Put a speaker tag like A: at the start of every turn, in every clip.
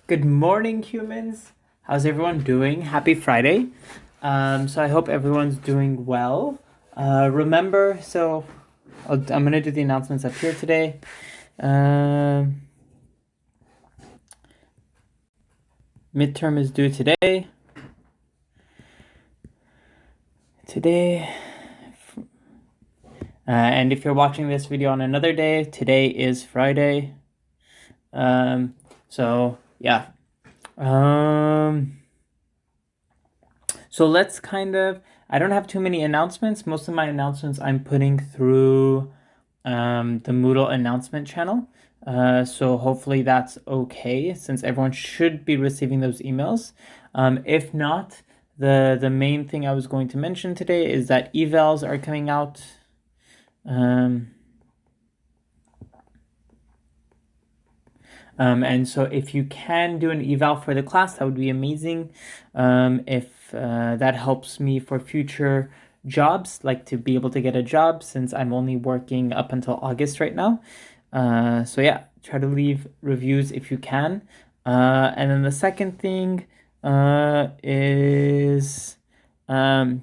A: Good morning, humans. How's everyone doing? Happy Friday. So I hope everyone's doing well. Remember, I'm going to do the announcements up here today. Midterm is due today. And if you're watching this video on another day, today is Friday. Yeah. So let's I don't have too many announcements. Most of my announcements I'm putting through the Moodle announcement channel. So hopefully that's okay, since everyone should be receiving those emails. If not, the main thing I was going to mention today is that evals are coming out. And so if you can do an eval for the class, that would be amazing. If that helps me for future jobs, like to be able to get a job, since I'm only working up until August right now. So yeah, try to leave reviews if you can. And then the second thing is, I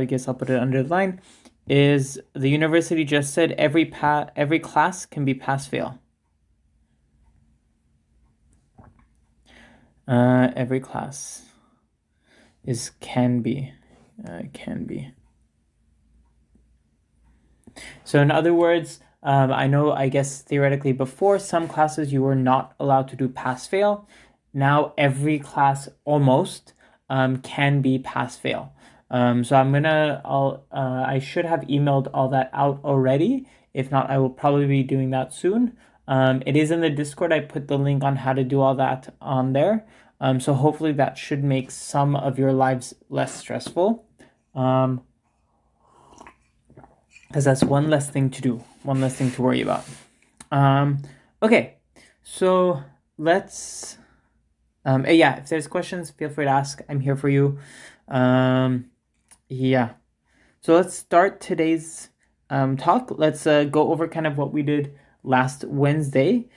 A: guess I'll put it underlined, is the university just said every class can be pass-fail. Every class can be. So in other words, I guess theoretically before, some classes you were not allowed to do pass-fail. Now every class almost can be pass-fail. So I should have emailed all that out already. If not, I will probably be doing that soon. It is in the Discord. I put the link on how to do all that on there. So hopefully that should make some of your lives less stressful. Because that's one less thing to do, one less thing to worry about. Okay, so let's... if there's questions, feel free to ask. I'm here for you. Yeah. So let's start today's talk. Let's go over kind of what we did last Wednesday.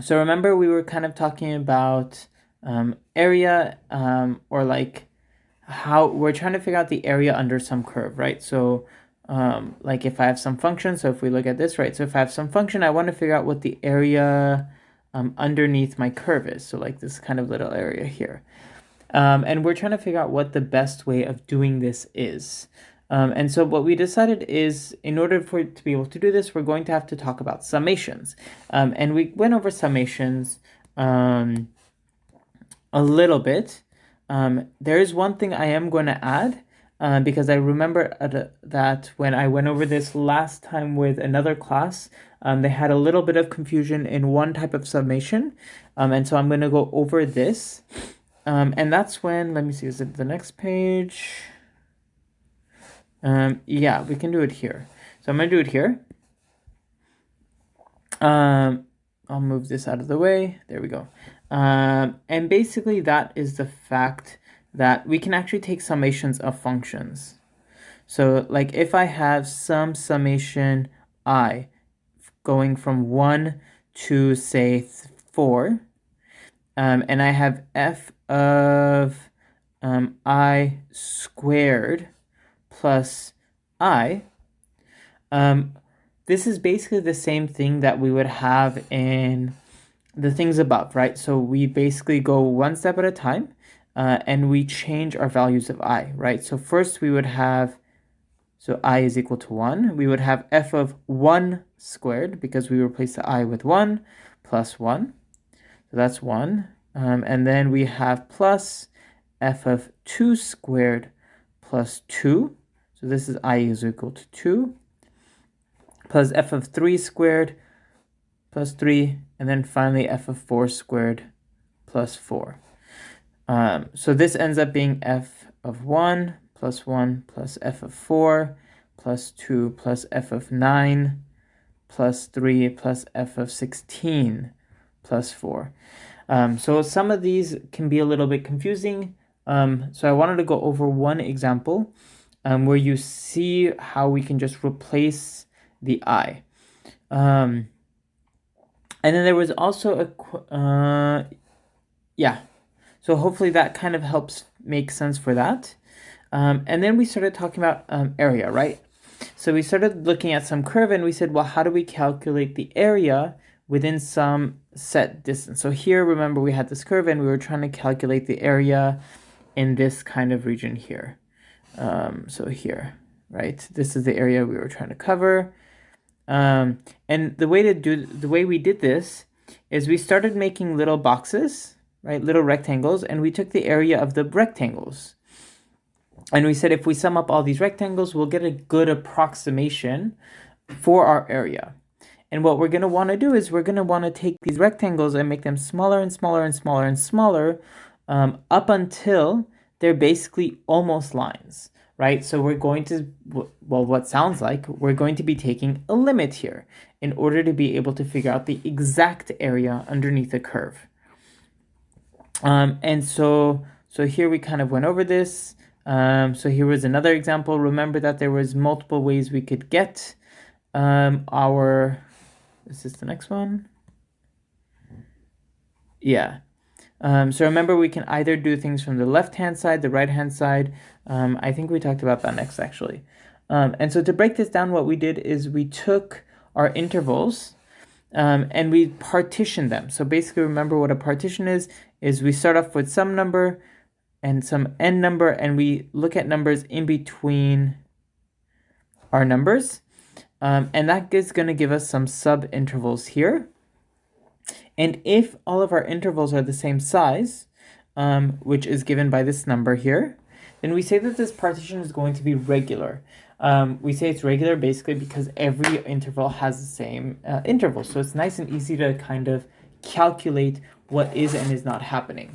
A: So remember, we were kind of talking about area, or like how we're trying to figure out the area under some curve, right? So like if I have some function, so if we look at this, right? So if I have some function, I want to figure out what the area underneath my curve is. So like this kind of little area here. And we're trying to figure out what the best way of doing this is. And so what we decided is, in order to be able to do this, we're going to have to talk about summations. And we went over summations a little bit. There is one thing I am going to add, because I remember that when I went over this last time with another class, they had a little bit of confusion in one type of summation. And so I'm going to go over this. And that's when, let me see, is it the next page? Yeah, we can do it here. So I'm going to do it here. I'll move this out of the way. There we go. And basically that is the fact that we can actually take summations of functions. So like if I have some summation I going from 1 to say 4, and I have f of I squared plus I, this is basically the same thing that we would have in the things above, right? So we basically go one step at a time, and we change our values of I, right? So first we would have, so I is equal to 1. We would have f of 1 squared, because we replace the I with 1, plus 1. So that's 1. And then we have plus f of 2 squared plus 2. So this is I is equal to 2. Plus f of 3 squared plus 3. And then finally f of 4 squared plus 4. So this ends up being f of 1 plus f of 4 plus 2 plus f of 9 plus 3 plus f of 16 plus 4. So some of these can be a little bit confusing. So I wanted to go over one example where you see how we can just replace the I. And then there was also yeah. So hopefully that kind of helps make sense for that. And then we started talking about area, right? So we started looking at some curve and we said, well, how do we calculate the area within some set distance? So here, remember, we had this curve and we were trying to calculate the area in this kind of region here. So here, right? This is the area we were trying to cover. And the way we did this is we started making little boxes, right? Little rectangles, and we took the area of the rectangles. And we said if we sum up all these rectangles, we'll get a good approximation for our area. And what we're going to want to do is we're going to want to take these rectangles and make them smaller and smaller and smaller and smaller up until they're basically almost lines, right? So we're going to, well, what sounds like we're going to be taking a limit here in order to be able to figure out the exact area underneath the curve. And so here we kind of went over this. So here was another example. Remember that there was multiple ways we could get this is the next one. Yeah. So remember, we can either do things from the left-hand side, the right-hand side. I think we talked about that next, actually. And so to break this down, what we did is we took our intervals and we partitioned them. So basically, remember what a partition is we start off with some number and some n number, and we look at numbers in between our numbers. And that is going to give us some sub-intervals here. And if all of our intervals are the same size, which is given by this number here, then we say that this partition is going to be regular. We say it's regular basically because every interval has the same interval. So it's nice and easy to kind of calculate what is and is not happening.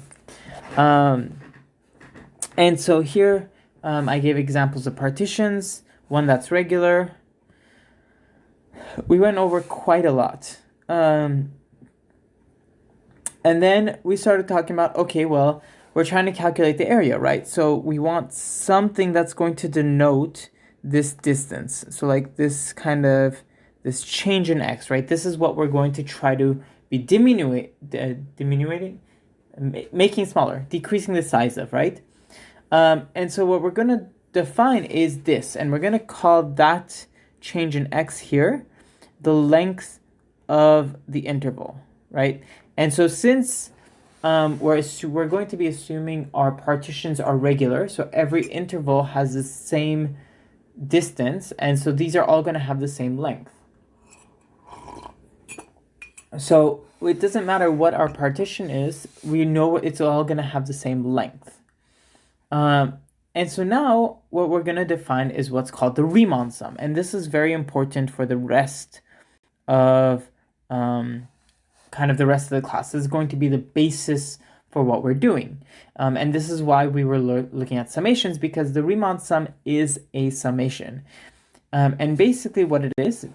A: And so here I gave examples of partitions, one that's regular. We went over quite a lot. And then we started talking about, okay, well, we're trying to calculate the area, right? So we want something that's going to denote this distance. So like this change in x, right? This is what we're going to try to be making smaller, decreasing the size of, right? And so what we're going to define is this, and we're going to call that change in x here the length of the interval, right? And so since we're going to be assuming our partitions are regular, so every interval has the same distance, and so these are all going to have the same length. So it doesn't matter what our partition is, we know it's all going to have the same length. And so now what we're going to define is what's called the Riemann sum. And this is very important for the rest of kind of the rest of the class. This is going to be the basis for what we're doing. And this is why we were looking at summations, because the Riemann sum is a summation. And basically what it is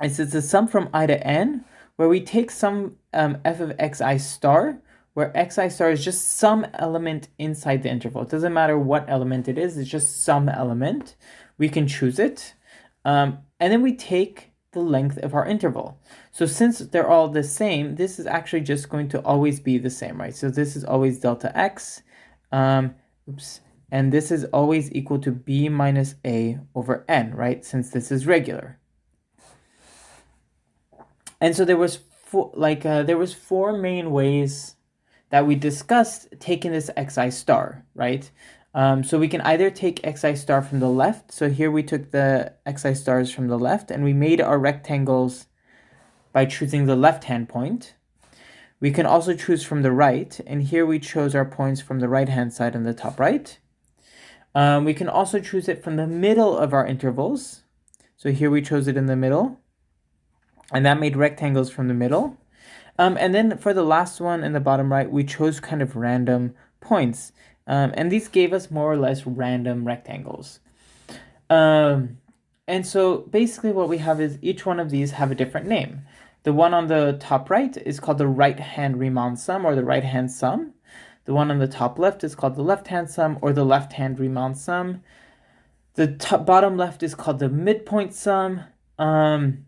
A: it's a sum from I to n, where we take some f of xi star, where xi star is just some element inside the interval. It doesn't matter what element it is, it's just some element. We can choose it. And then we take the length of our interval. So since they're all the same, this is actually just going to always be the same, right? So this is always delta x, and this is always equal to b minus a over n, right? Since this is regular. And so there was four main ways that we discussed taking this xi star, right? So we can either take xi star from the left. So here we took the xi stars from the left and we made our rectangles by choosing the left-hand point. We can also choose from the right, and here we chose our points from the right-hand side on the top right. We can also choose it from the middle of our intervals. So here we chose it in the middle, and that made rectangles from the middle. And then for the last one in the bottom right, we chose kind of random points. And these gave us more or less random rectangles. And so basically what we have is each one of these have a different name. The one on the top right is called the right-hand Riemann sum, or the right-hand sum. The one on the top left is called the left-hand sum, or the left-hand Riemann sum. The bottom left is called the midpoint sum. And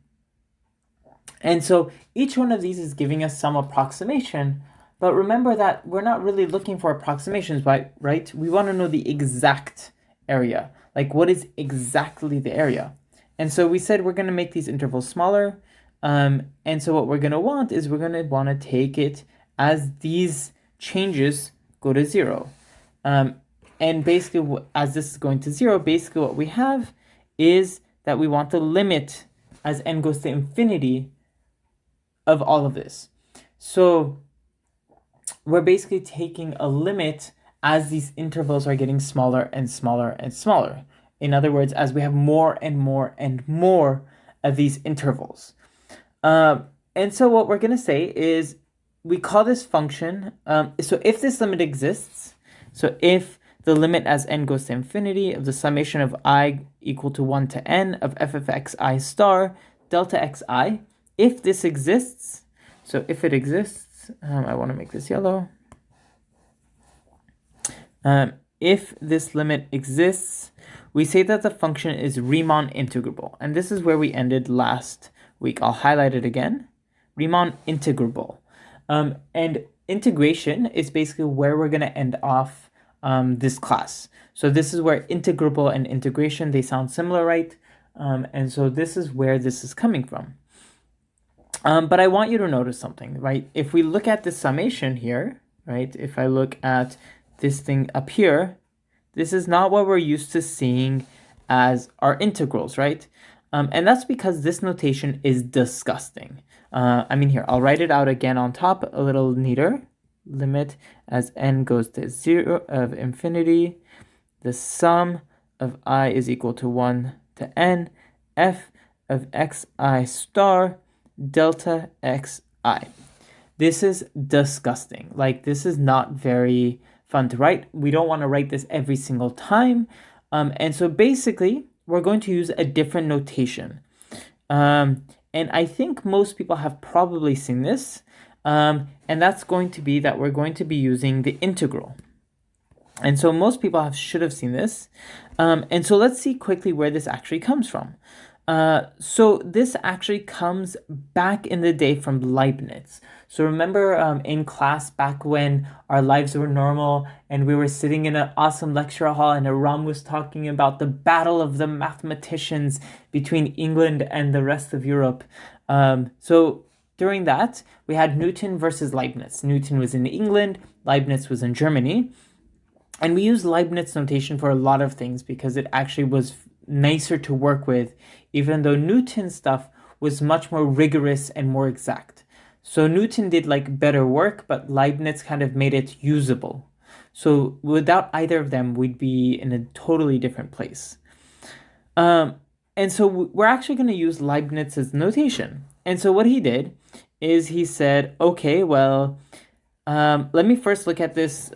A: And so each one of these is giving us some approximation, but remember that we're not really looking for approximations, right? We want to know the exact area. Like, what is exactly the area? And so we said we're going to make these intervals smaller. And so what we're going to want is we're going to want to take it as these changes go to 0. And basically, as this is going to 0, basically what we have is that we want the limit as n goes to infinity of all of this. So we're basically taking a limit as these intervals are getting smaller and smaller and smaller. In other words, as we have more and more and more of these intervals. And so what we're going to say is we call this function, so if this limit exists, so if the limit as n goes to infinity of the summation of I equal to 1 to n of f of xi star delta xi, if this exists, so if it exists, I want to make this yellow. If this limit exists, we say that the function is Riemann integrable. And this is where we ended last week. I'll highlight it again. Riemann integrable. And integration is basically where we're going to end off this class. So this is where integrable and integration, they sound similar, right? And so this is where this is coming from. But I want you to notice something, right? If we look at the summation here, right? If I look at this thing up here, this is not what we're used to seeing as our integrals, right? And that's because this notation is disgusting. Here, I'll write it out again on top a little neater. Limit as n goes to 0 of infinity, the sum of I is equal to 1 to n, f of xi star delta xi. This is disgusting. Like, this is not very fun to write. We don't want to write this every single time. And so basically, we're going to use a different notation. And I think most people have probably seen this. And that's going to be that we're going to be using the integral. And so most people should have seen this. And so let's see quickly where this actually comes from. So this actually comes back in the day from Leibniz. So remember in class back when our lives were normal and we were sitting in an awesome lecture hall and Aram was talking about the battle of the mathematicians between England and the rest of Europe. So during that, we had Newton versus Leibniz. Newton was in England, Leibniz was in Germany. And we use Leibniz notation for a lot of things because it actually was nicer to work with, even though Newton's stuff was much more rigorous and more exact. So Newton did like better work, but Leibniz kind of made it usable. So without either of them, we'd be in a totally different place. And so we're actually going to use Leibniz's notation. And so what he did is he said, okay, well, let me first look at this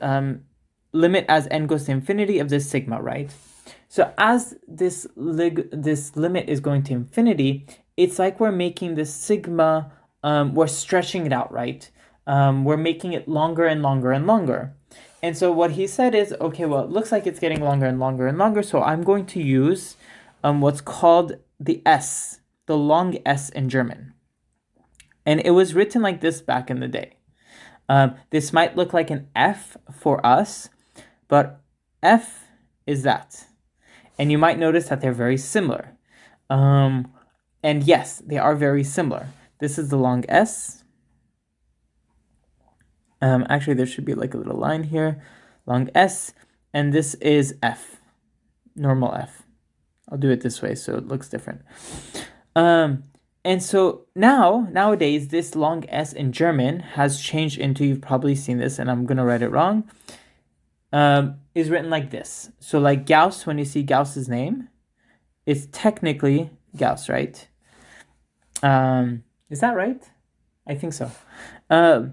A: limit as n goes to infinity of this sigma, right? So as this limit is going to infinity, it's like we're making this sigma, we're stretching it out, right? We're making it longer and longer and longer. And so what he said is, okay, well, it looks like it's getting longer and longer and longer, so I'm going to use what's called the S, the long S in German. And it was written like this back in the day. This might look like an F for us, but F is that. And you might notice that they're very similar. And yes, they are very similar. This is the long S. Actually, there should be like a little line here. Long S. And this is F. Normal F. I'll do it this way so it looks different. And so nowadays, this long S in German has changed into, you've probably seen this, and I'm going to write it wrong, is written like this. So like Gauss, when you see Gauss's name, it's technically Gauss, right? Is that right? I think so. But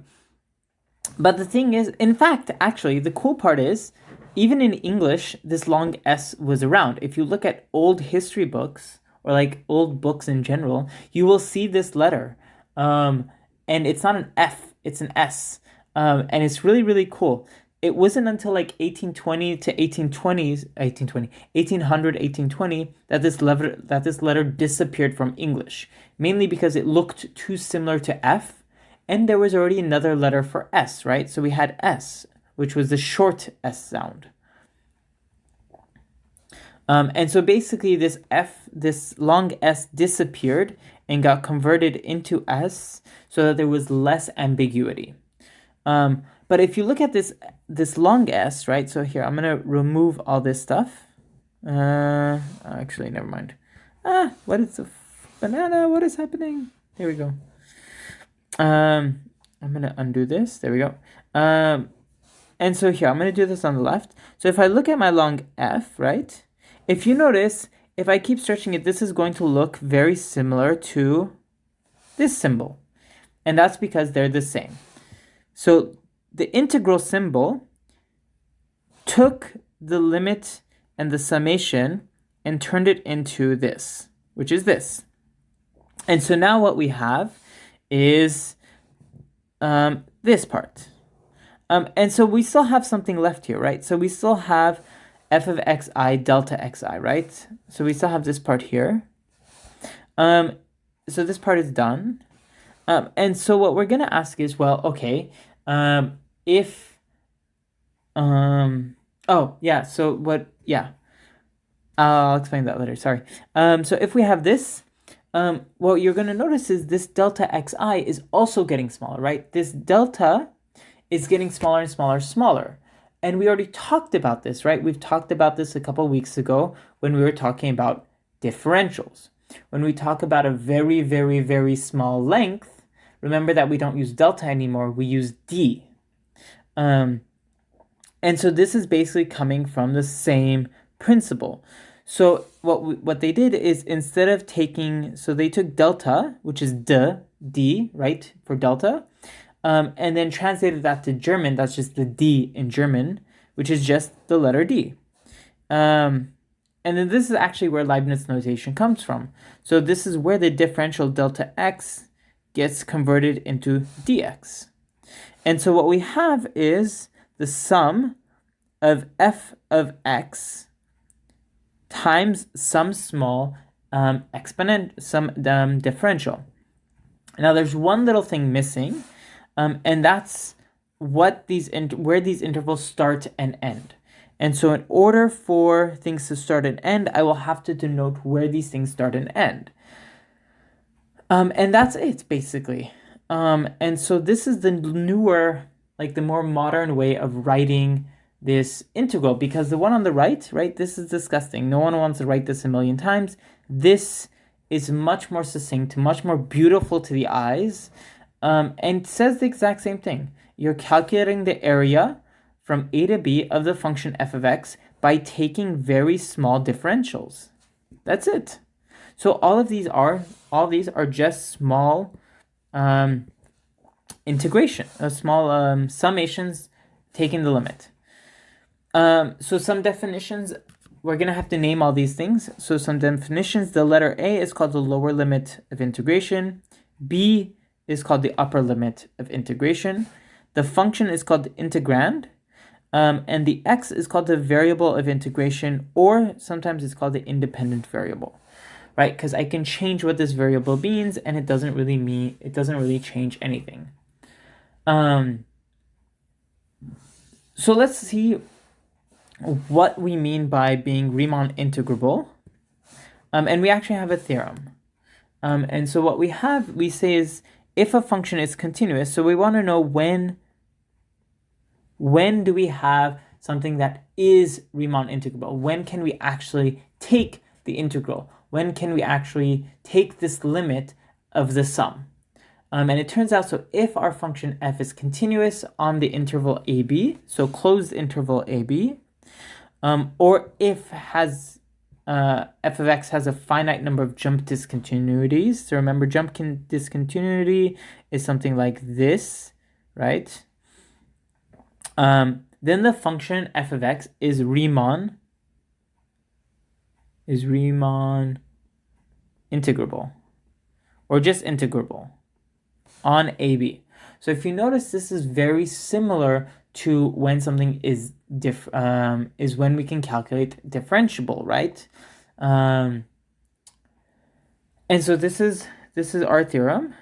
A: the thing is, in fact, actually, the cool part is, even in English, this long S was around. If you look at old history books, or like old books in general, you will see this letter. And it's not an F, it's an S. And it's really, really cool. it wasn't until like 1820 to 1820s, 1800, 1820 that this letter disappeared from English, mainly because it looked too similar to F, and there was already another letter for S, right? So we had S, which was the short S sound. And so basically this long S disappeared and got converted into S so that there was less ambiguity. But if you look at this long S, right? So here, I'm going to remove all this stuff. Actually, never mind. What is the banana? What is happening? Here we go. I'm going to undo this. There we go. And so here, I'm going to do this on the left. So if I look at my long F, right? If you notice, if I keep stretching it, this is going to look very similar to this symbol. And that's because they're the same. So the integral symbol took the limit and the summation and turned it into this, which is this. And so now what we have is this part. And so we still have something left here, right? So we still have f of xi delta xi, right? So we still have this part here. So this part is done. And so what we're going to ask is, well, okay, I'll explain that later, sorry. So if we have this, what you're going to notice is this delta xi is also getting smaller, right? This delta is getting smaller and smaller. And we already talked about this, right? We've talked about this a couple weeks ago when we were talking about differentials. When we talk about a very, very, very small length, remember that we don't use delta anymore, we use d. And so this is basically coming from the same principle. So what they did is instead of they took delta, which is d, right, for delta, and then translated that to German. That's just the D in German, which is just the letter D. And then this is actually where Leibniz notation comes from. So this is where the differential delta x gets converted into dx. And so what we have is the sum of f of x times some small differential. Now there's one little thing missing. And that's where these intervals start and end. And so in order for things to start and end, I will have to denote where these things start and end. And that's it, basically. And so this is the newer, like the more modern way of writing this integral, because the one on the right, this is disgusting. No one wants to write this a million times. This is much more succinct, much more beautiful to the eyes. And says the exact same thing. You're calculating the area from a to b of the function f of x by taking very small differentials. That's it. So all these are just small integration, small summations taking the limit. So some definitions, we're going to have to name all these things. So some definitions, the letter A is called the lower limit of integration. B is called the upper limit of integration. The function is called the integrand. And the x is called the variable of integration, or sometimes it's called the independent variable, right? Because I can change what this variable means, and it doesn't really change anything. So let's see what we mean by being Riemann integrable. And we actually have a theorem. And so what we say is, if a function is continuous, so we want to know when do we have something that is Riemann integrable? When can we actually take the integral? When can we actually take this limit of the sum? And it turns out, so if our function f is continuous on the interval ab, so closed interval ab, or if f of x has a finite number of jump discontinuities. So remember, jump discontinuity is something like this, right? Then the function f of x is Riemann integrable, or just integrable on AB. So if you notice, this is very similar to when something is when we can calculate differentiable, right? And so this is our theorem.